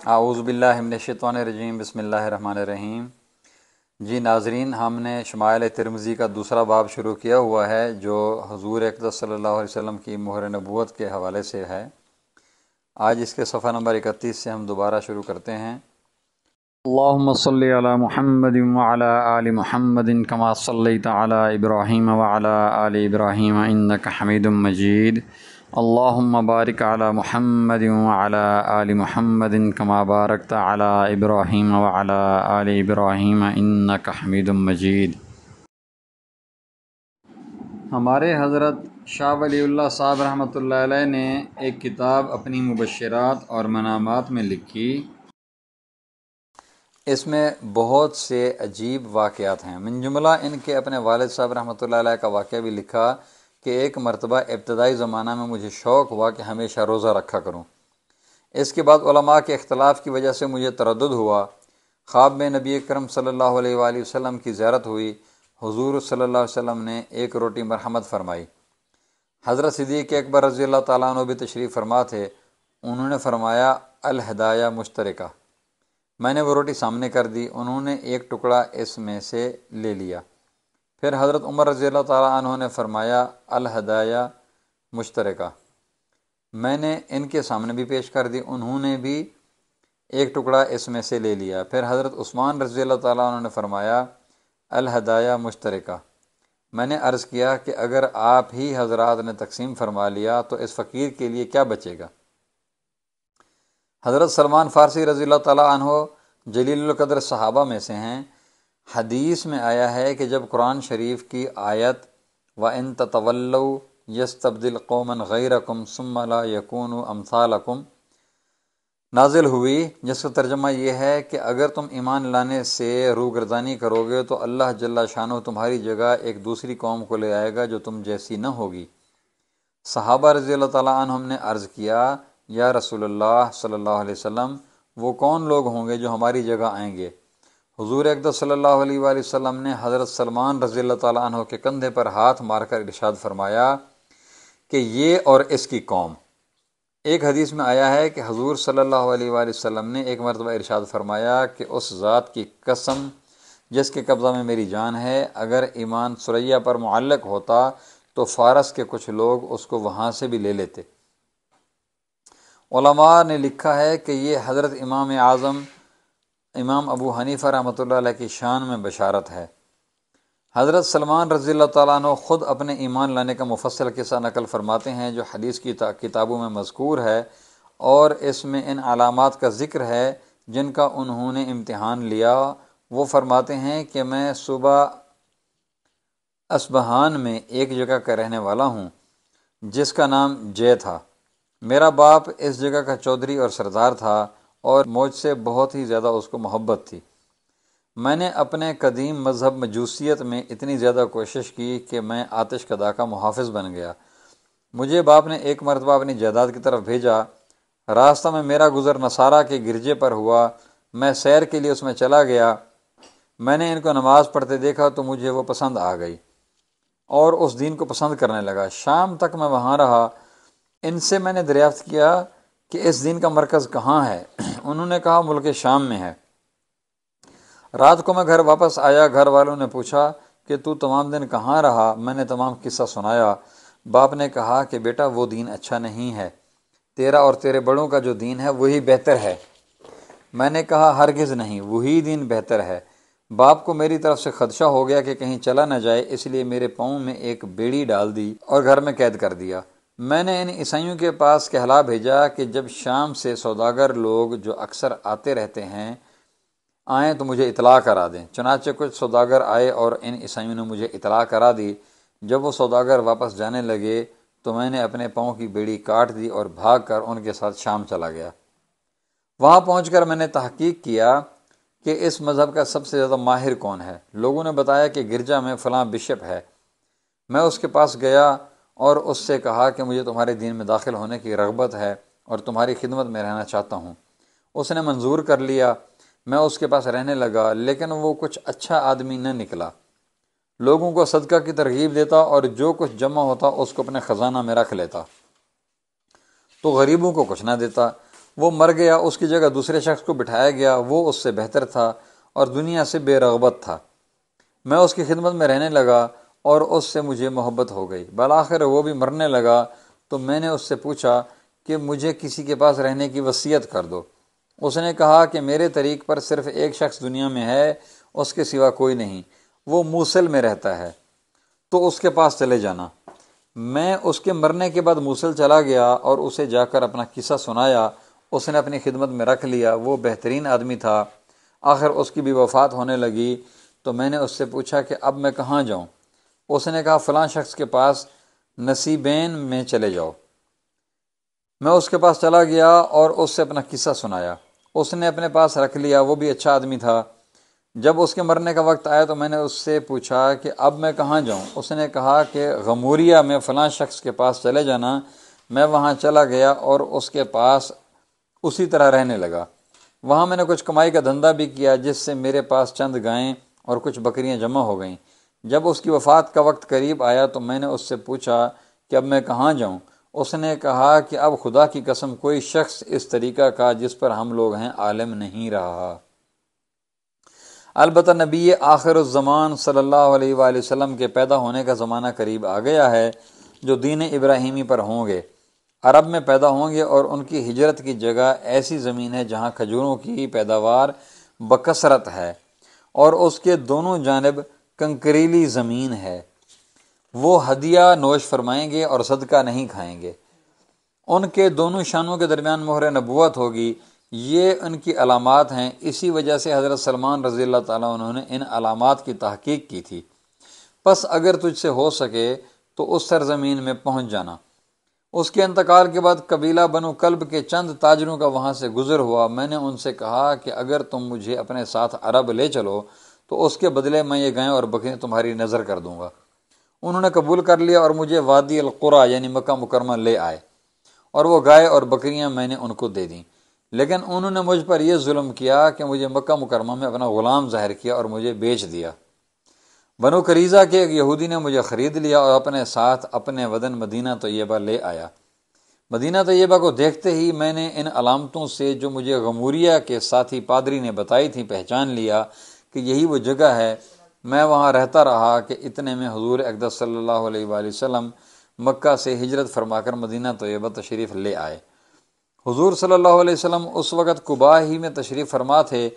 اعوذ باللہ من الشیطان الرجیم، بسم اللہ الرحمن الرحیم۔ جی ناظرین، ہم نے شمائل ترمذی کا دوسرا باب شروع کیا ہوا ہے جو حضور اقدس صلی اللہ علیہ وسلم کی مہر نبوت کے حوالے سے ہے۔ آج اس کے صفحہ نمبر 31 سے ہم دوبارہ شروع کرتے ہیں۔ اللہم صلی علی محمد وعلی آل محمد کما صلیت علی ابراہیم وعلی آل ابراہیم انک حمید مجید۔ اللہم بارک علی محمد وعلی آل محمد کما بارکت علی ابراہیم وعلی آل ابراہیم انک حمید مجید۔ ہمارے حضرت شاہ ولی اللہ صاحب رحمۃ اللہ علیہ نے ایک کتاب اپنی مبشرات اور منامات میں لکھی۔ اس میں بہت سے عجیب واقعات ہیں، من جملہ ان کے اپنے والد صاحب رحمۃ اللہ علیہ کا واقعہ بھی لکھا کہ ایک مرتبہ ابتدائی زمانہ میں مجھے شوق ہوا کہ ہمیشہ روزہ رکھا کروں۔ اس کے بعد علماء کے اختلاف کی وجہ سے مجھے تردد ہوا۔ خواب میں نبی اکرم صلی اللہ علیہ وآلہ وسلم کی زیارت ہوئی۔ حضور صلی اللہ علیہ وسلم نے ایک روٹی مرحمت فرمائی۔ حضرت صدیق اکبر رضی اللہ تعالیٰ عنہ بھی تشریف فرما تھے۔ انہوں نے فرمایا الہدایہ مشترکہ۔ میں نے وہ روٹی سامنے کر دی، انہوں نے ایک ٹکڑا اس میں سے لے لیا۔ پھر حضرت عمر رضی اللہ تعالیٰ عنہ نے فرمایا الہدایہ مشترکہ۔ میں نے ان کے سامنے بھی پیش کر دی، انہوں نے بھی ایک ٹکڑا اس میں سے لے لیا۔ پھر حضرت عثمان رضی اللہ تعالیٰ عنہ نے فرمایا الہدایہ مشترکہ۔ میں نے عرض کیا کہ اگر آپ ہی حضرات نے تقسیم فرما لیا تو اس فقیر کے لیے کیا بچے گا؟ حضرت سلمان فارسی رضی اللہ تعالیٰ عنہ جلیل القدر صحابہ میں سے ہیں۔ حدیث میں آیا ہے کہ جب قرآن شریف کی آیت وَإِن تَتَوَلَّوْا يَسْتَبْدِلْ قَوْمًا غَيْرَكُمْ ثُمَّ لَا يَكُونُوا أَمْثَالَكُمْ نازل ہوئی، جس کا ترجمہ یہ ہے کہ اگر تم ایمان لانے سے روگردانی کرو گے تو اللہ جل شانہ تمہاری جگہ ایک دوسری قوم کو لے آئے گا جو تم جیسی نہ ہوگی۔ صحابہ رضی اللہ تعالیٰ عنہم نے عرض کیا یا رسول اللہ صلی اللہ علیہ وسلم، وہ کون لوگ ہوں گے جو ہماری جگہ آئیں گے؟ حضور اقدس صلی اللہ علیہ وآلہ وسلم نے حضرت سلمان رضی اللہ تعالیٰ عنہ کے کندھے پر ہاتھ مار کر ارشاد فرمایا کہ یہ اور اس کی قوم۔ ایک حدیث میں آیا ہے کہ حضور صلی اللہ علیہ وآلہ وسلم نے ایک مرتبہ ارشاد فرمایا کہ اس ذات کی قسم جس کے قبضہ میں میری جان ہے، اگر ایمان ثریہ پر معلق ہوتا تو فارس کے کچھ لوگ اس کو وہاں سے بھی لے لیتے۔ علماء نے لکھا ہے کہ یہ حضرت امام اعظم امام ابو حنیفہ رحمۃ اللہ علیہ کی شان میں بشارت ہے۔ حضرت سلمان رضی اللہ تعالیٰ عنہ خود اپنے ایمان لانے کا مفصل قصہ نقل فرماتے ہیں جو حدیث کی کتابوں میں مذکور ہے، اور اس میں ان علامات کا ذکر ہے جن کا انہوں نے امتحان لیا۔ وہ فرماتے ہیں کہ میں صوبہ اصبہان میں ایک جگہ کا رہنے والا ہوں جس کا نام جے تھا۔ میرا باپ اس جگہ کا چودھری اور سردار تھا اور مجھ سے بہت ہی زیادہ اس کو محبت تھی۔ میں نے اپنے قدیم مذہب مجوسیت میں اتنی زیادہ کوشش کی کہ میں آتش کدا کا محافظ بن گیا۔ مجھے باپ نے ایک مرتبہ اپنی جائیداد کی طرف بھیجا۔ راستہ میں میرا گزر نصارہ کے گرجے پر ہوا۔ میں سیر کے لیے اس میں چلا گیا۔ میں نے ان کو نماز پڑھتے دیکھا تو مجھے وہ پسند آ گئی اور اس دین کو پسند کرنے لگا۔ شام تک میں وہاں رہا۔ ان سے میں نے دریافت کیا کہ اس دین کا مرکز کہاں ہے؟ انہوں نے کہا ملک شام میں ہے۔ رات کو میں گھر واپس آیا۔ گھر والوں نے پوچھا کہ تو تمام دن کہاں رہا؟ میں نے تمام قصہ سنایا۔ باپ نے کہا کہ بیٹا وہ دین اچھا نہیں ہے، تیرا اور تیرے بڑوں کا جو دین ہے وہی بہتر ہے۔ میں نے کہا ہرگز نہیں، وہی دین بہتر ہے۔ باپ کو میری طرف سے خدشہ ہو گیا کہ کہیں چلا نہ جائے، اس لیے میرے پاؤں میں ایک بیڑی ڈال دی اور گھر میں قید کر دیا۔ میں نے ان عیسائیوں کے پاس کہلا بھیجا کہ جب شام سے سوداگر لوگ جو اکثر آتے رہتے ہیں آئیں تو مجھے اطلاع کرا دیں۔ چنانچہ کچھ سوداگر آئے اور ان عیسائیوں نے مجھے اطلاع کرا دی۔ جب وہ سوداگر واپس جانے لگے تو میں نے اپنے پاؤں کی بیڑی کاٹ دی اور بھاگ کر ان کے ساتھ شام چلا گیا۔ وہاں پہنچ کر میں نے تحقیق کیا کہ اس مذہب کا سب سے زیادہ ماہر کون ہے۔ لوگوں نے بتایا کہ گرجا میں فلاں بشپ ہے۔ میں اس کے پاس گیا اور اس سے کہا کہ مجھے تمہارے دین میں داخل ہونے کی رغبت ہے اور تمہاری خدمت میں رہنا چاہتا ہوں۔ اس نے منظور کر لیا۔ میں اس کے پاس رہنے لگا، لیکن وہ کچھ اچھا آدمی نہ نکلا۔ لوگوں کو صدقہ کی ترغیب دیتا اور جو کچھ جمع ہوتا اس کو اپنے خزانہ میں رکھ لیتا، تو غریبوں کو کچھ نہ دیتا۔ وہ مر گیا، اس کی جگہ دوسرے شخص کو بٹھایا گیا، وہ اس سے بہتر تھا اور دنیا سے بے رغبت تھا۔ میں اس کی خدمت میں رہنے لگا اور اس سے مجھے محبت ہو گئی۔ بالآخر وہ بھی مرنے لگا تو میں نے اس سے پوچھا کہ مجھے کسی کے پاس رہنے کی وصیت کر دو۔ اس نے کہا کہ میرے طریق پر صرف ایک شخص دنیا میں ہے، اس کے سوا کوئی نہیں، وہ موصل میں رہتا ہے، تو اس کے پاس چلے جانا۔ میں اس کے مرنے کے بعد موصل چلا گیا اور اسے جا کر اپنا قصہ سنایا۔ اس نے اپنی خدمت میں رکھ لیا، وہ بہترین آدمی تھا۔ آخر اس کی بھی وفات ہونے لگی تو میں نے اس سے پوچھا کہ اب میں کہاں جاؤں؟ اس نے کہا فلاں شخص کے پاس نصیبین میں چلے جاؤ۔ میں اس کے پاس چلا گیا اور اس سے اپنا قصہ سنایا۔ اس نے اپنے پاس رکھ لیا، وہ بھی اچھا آدمی تھا۔ جب اس کے مرنے کا وقت آیا تو میں نے اس سے پوچھا کہ اب میں کہاں جاؤں؟ اس نے کہا کہ غموریہ میں فلاں شخص کے پاس چلے جانا۔ میں وہاں چلا گیا اور اس کے پاس اسی طرح رہنے لگا۔ وہاں میں نے کچھ کمائی کا دھندا بھی کیا، جس سے میرے پاس چند گائیں اور کچھ بکریاں جمع ہو گئیں۔ جب اس کی وفات کا وقت قریب آیا تو میں نے اس سے پوچھا کہ اب میں کہاں جاؤں؟ اس نے کہا کہ اب خدا کی قسم کوئی شخص اس طریقہ کا جس پر ہم لوگ ہیں عالم نہیں رہا۔ البتہ نبی آخر الزمان صلی اللہ علیہ وآلہ وسلم کے پیدا ہونے کا زمانہ قریب آ گیا ہے، جو دین ابراہیمی پر ہوں گے، عرب میں پیدا ہوں گے، اور ان کی ہجرت کی جگہ ایسی زمین ہے جہاں کھجوروں کی پیداوار بکثرت ہے اور اس کے دونوں جانب کنکریلی زمین ہے۔ وہ ہدیہ نوش فرمائیں گے اور صدقہ نہیں کھائیں گے۔ ان کے دونوں شانوں کے درمیان مہر نبوت ہوگی۔ یہ ان کی علامات ہیں، اسی وجہ سے حضرت سلمان رضی اللہ تعالیٰ عنہ نے ان علامات کی تحقیق کی تھی۔ پس اگر تجھ سے ہو سکے تو اس سرزمین میں پہنچ جانا۔ اس کے انتقال کے بعد قبیلہ بنو کلب کے چند تاجروں کا وہاں سے گزر ہوا۔ میں نے ان سے کہا کہ اگر تم مجھے اپنے ساتھ عرب لے چلو تو اس کے بدلے میں یہ گائیں اور بکریاں تمہاری نظر کر دوں گا۔ انہوں نے قبول کر لیا اور مجھے وادی القریٰ یعنی مکہ مکرمہ لے آئے، اور وہ گائے اور بکریاں میں نے ان کو دے دیں۔ لیکن انہوں نے مجھ پر یہ ظلم کیا کہ مجھے مکہ مکرمہ میں اپنا غلام ظاہر کیا اور مجھے بیچ دیا۔ بنو قریظہ کے ایک یہودی نے مجھے خرید لیا اور اپنے ساتھ اپنے وطن مدینہ طیبہ لے آیا۔ مدینہ طیبہ کو دیکھتے ہی میں نے ان علامتوں سے جو مجھے غموریہ کے ساتھی پادری نے بتائی تھیں پہچان لیا کہ یہی وہ جگہ ہے۔ میں وہاں رہتا رہا کہ اتنے میں حضور اقدس صلی اللہ علیہ وآلہ وسلم مکہ سے ہجرت فرما کر مدینہ طیبہ تشریف لے آئے۔ حضور صلی اللہ علیہ وسلم اس وقت قباء ہی میں تشریف فرما تھے۔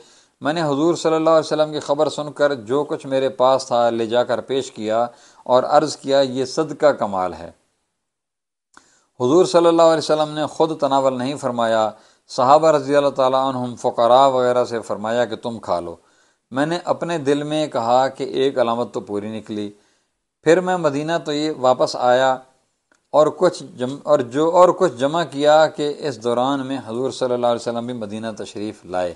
میں نے حضور صلی اللہ علیہ وسلم کی خبر سن کر جو کچھ میرے پاس تھا لے جا کر پیش کیا اور عرض کیا یہ صدقہ کا مال ہے۔ حضور صلی اللہ علیہ وسلم نے خود تناول نہیں فرمایا، صحابہ رضی اللہ تعالیٰ عنہم فقراء وغیرہ سے فرمایا کہ تم کھا لو۔ میں نے اپنے دل میں کہا کہ ایک علامت تو پوری نکلی۔ پھر میں مدینہ تو یہ واپس آیا اور کچھ جمع کیا کہ اس دوران میں حضور صلی اللہ علیہ وسلم بھی مدینہ تشریف لائے۔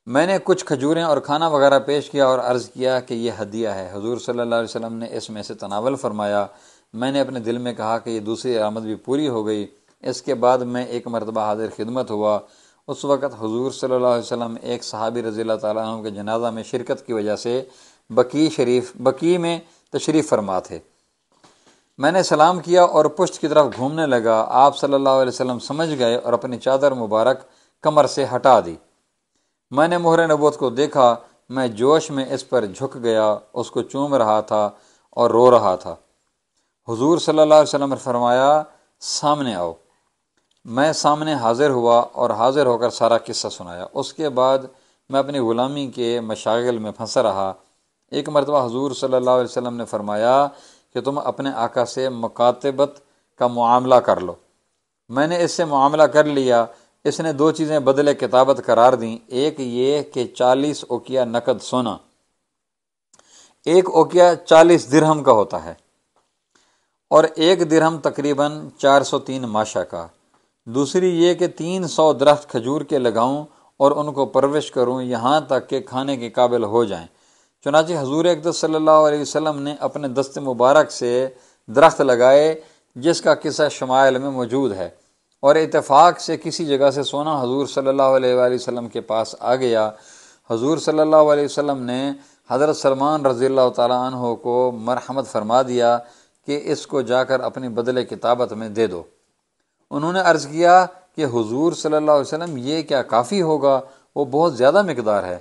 میں نے کچھ کھجوریں اور کھانا وغیرہ پیش کیا اور عرض کیا کہ یہ ہدیہ ہے۔ حضور صلی اللہ علیہ وسلم نے اس میں سے تناول فرمایا۔ میں نے اپنے دل میں کہا کہ یہ دوسری علامت بھی پوری ہو گئی۔ اس کے بعد میں ایک مرتبہ حاضر خدمت ہوا۔ اس وقت حضور صلی اللہ علیہ وسلم ایک صحابی رضی اللہ تعالیٰ عنہ کے جنازہ میں شرکت کی وجہ سے بقیع میں تشریف فرما تھے۔ میں نے سلام کیا اور پشت کی طرف گھومنے لگا۔ آپ صلی اللہ علیہ وسلم سمجھ گئے اور اپنی چادر مبارک کمر سے ہٹا دی۔ میں نے مہر نبوت کو دیکھا۔ میں جوش میں اس پر جھک گیا، اس کو چوم رہا تھا اور رو رہا تھا۔ حضور صلی اللہ علیہ وسلم نے فرمایا سامنے آؤ۔ میں سامنے حاضر ہوا اور حاضر ہو کر سارا قصہ سنایا۔ اس کے بعد میں اپنی غلامی کے مشاغل میں پھنسا رہا۔ ایک مرتبہ حضور صلی اللہ علیہ وسلم نے فرمایا کہ تم اپنے آقا سے مکاتبت کا معاملہ کر لو۔ میں نے اس سے معاملہ کر لیا۔ اس نے دو چیزیں بدلے کتابت قرار دیں، ایک یہ کہ 40 اوقیہ نقد سونا، ایک اوقیہ 40 درہم کا ہوتا ہے، اور ایک درہم تقریباً 403 ماشا کا۔ دوسری یہ کہ 300 درخت کھجور کے لگاؤں اور ان کو پرورش کروں یہاں تک کہ کھانے کے قابل ہو جائیں۔ چنانچہ حضور اقدس صلی اللہ علیہ وسلم نے اپنے دست مبارک سے درخت لگائے، جس کا قصہ شمائل میں موجود ہے، اور اتفاق سے کسی جگہ سے سونا حضور صلی اللہ علیہ وآلہ وسلم کے پاس آ گیا۔ حضور صلی اللہ علیہ وسلم نے حضرت سلمان رضی اللہ تعالیٰ عنہ کو مرحمت فرما دیا کہ اس کو جا کر اپنی بدلے کتابت میں دے دو۔ انہوں نے عرض کیا کہ حضور صلی اللہ علیہ وسلم یہ کیا کافی ہوگا، وہ بہت زیادہ مقدار ہے۔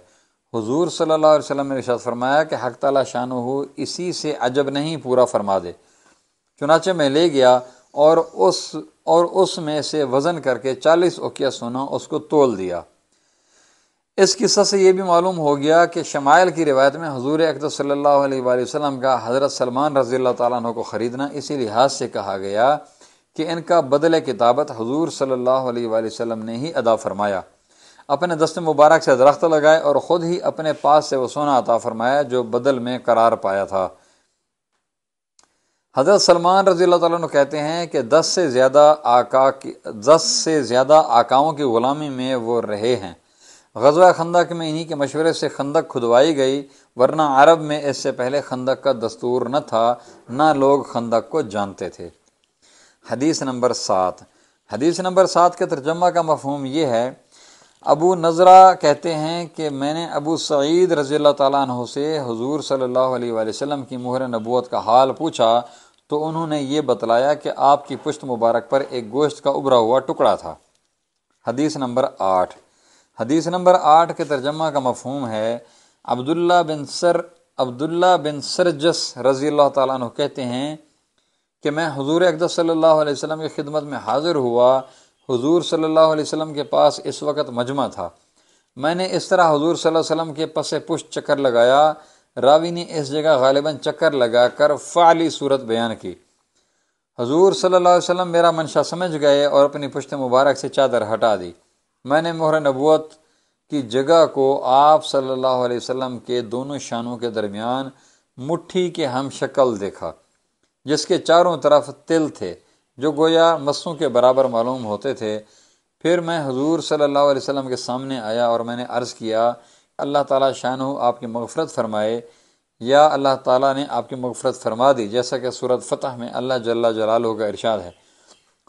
حضور صلی اللہ علیہ وسلم نے ارشاد فرمایا کہ حق تعالیٰ شانہ اسی سے عجب نہیں پورا فرما دے۔ چنانچہ میں لے گیا اور اس میں سے وزن کر کے 40 اوقیہ سونا اس کو تول دیا۔ اس قصہ سے یہ بھی معلوم ہو گیا کہ شمائل کی روایت میں حضور اقدس صلی اللہ علیہ وآلہ وسلم کا حضرت سلمان رضی اللہ تعالیٰ عنہ کو خریدنا اسی لحاظ سے کہا گیا کہ ان کا بدل کتابت حضور صلی اللہ علیہ وآلہ وسلم نے ہی ادا فرمایا، اپنے دست مبارک سے درخت لگائے اور خود ہی اپنے پاس سے وہ سونا عطا فرمایا جو بدل میں قرار پایا تھا۔ حضرت سلمان رضی اللہ تعالیٰ عنہ کہتے ہیں کہ 10 سے زیادہ آقاؤں کی غلامی میں وہ رہے ہیں۔ غزوہ خندق میں انہی کے مشورے سے خندق کھدوائی گئی، ورنہ عرب میں اس سے پہلے خندق کا دستور نہ تھا، نہ لوگ خندق کو جانتے تھے۔ حدیث نمبر 7۔ حدیث نمبر 7 کے ترجمہ کا مفہوم یہ ہے، ابو نضرہ کہتے ہیں کہ میں نے ابو سعید رضی اللہ تعالیٰ عنہ سے حضور صلی اللہ علیہ وآلہ وسلم کی مہر نبوت کا حال پوچھا تو انہوں نے یہ بتلایا کہ آپ کی پشت مبارک پر ایک گوشت کا ابھرا ہوا ٹکڑا تھا۔ حدیث نمبر 8۔ حدیث نمبر 8 کے ترجمہ کا مفہوم ہے، عبداللہ بن سرجس رضی اللہ تعالیٰ عنہ کہتے ہیں کہ میں حضور اقدس صلی اللہ علیہ وسلم کی خدمت میں حاضر ہوا۔ حضور صلی اللہ علیہ وسلم کے پاس اس وقت مجمع تھا۔ میں نے اس طرح حضور صلی اللہ علیہ وسلم کے پس پشت چکر لگایا۔ راوی نے اس جگہ غالباً چکر لگا کر فعلی صورت بیان کی۔ حضور صلی اللہ علیہ وسلم میرا منشا سمجھ گئے اور اپنی پشت مبارک سے چادر ہٹا دی۔ میں نے مہر نبوت کی جگہ کو آپ صلی اللہ علیہ وسلم کے دونوں شانوں کے درمیان مٹھی کے ہم شکل دیکھا، جس کے چاروں طرف تل تھے جو گویا مسوں کے برابر معلوم ہوتے تھے۔ پھر میں حضور صلی اللہ علیہ وسلم کے سامنے آیا اور میں نے عرض کیا، اللہ تعالیٰ شانہ آپ کی مغفرت فرمائے، یا اللہ تعالیٰ نے آپ کی مغفرت فرما دی، جیسا کہ سورۃ فتح میں اللہ جل جلالہ کا ارشاد ہے۔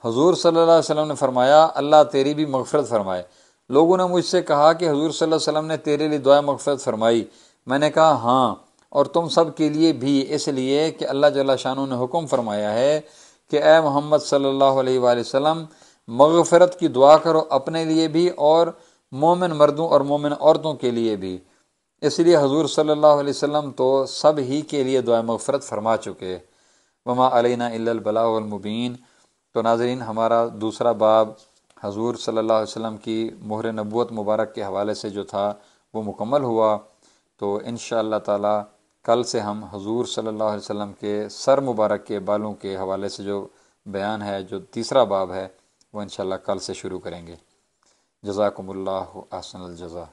حضور صلی اللہ علیہ وسلم نے فرمایا، اللہ تیری بھی مغفرت فرمائے۔ لوگوں نے مجھ سے کہا کہ حضور صلی اللہ علیہ وسلم نے تیرے لیے دعائے مغفرت فرمائی۔ میں نے کہا ہاں، اور تم سب کے لیے بھی، اس لیے کہ اللہ جل شانہ نے حکم فرمایا ہے کہ اے محمد صلی اللہ علیہ وآلہ وسلم مغفرت کی دعا کرو، اپنے لیے بھی اور مومن مردوں اور مومن عورتوں کے لیے بھی۔ اس لیے حضور صلی اللہ علیہ وسلم تو سب ہی کے لیے دعا مغفرت فرما چکے۔ وما علینا الا البلاغ المبین۔ تو ناظرین، ہمارا دوسرا باب حضور صلی اللہ علیہ وسلم کی مہر نبوت مبارک کے حوالے سے جو تھا وہ مکمل ہوا۔ تو انشاءاللہ تعالی کل سے ہم حضور صلی اللہ علیہ وسلم کے سر مبارک کے بالوں کے حوالے سے جو بیان ہے، جو تیسرا باب ہے، وہ انشاءاللہ کل سے شروع کریں گے۔ جزاکم اللہ احسن الجزا۔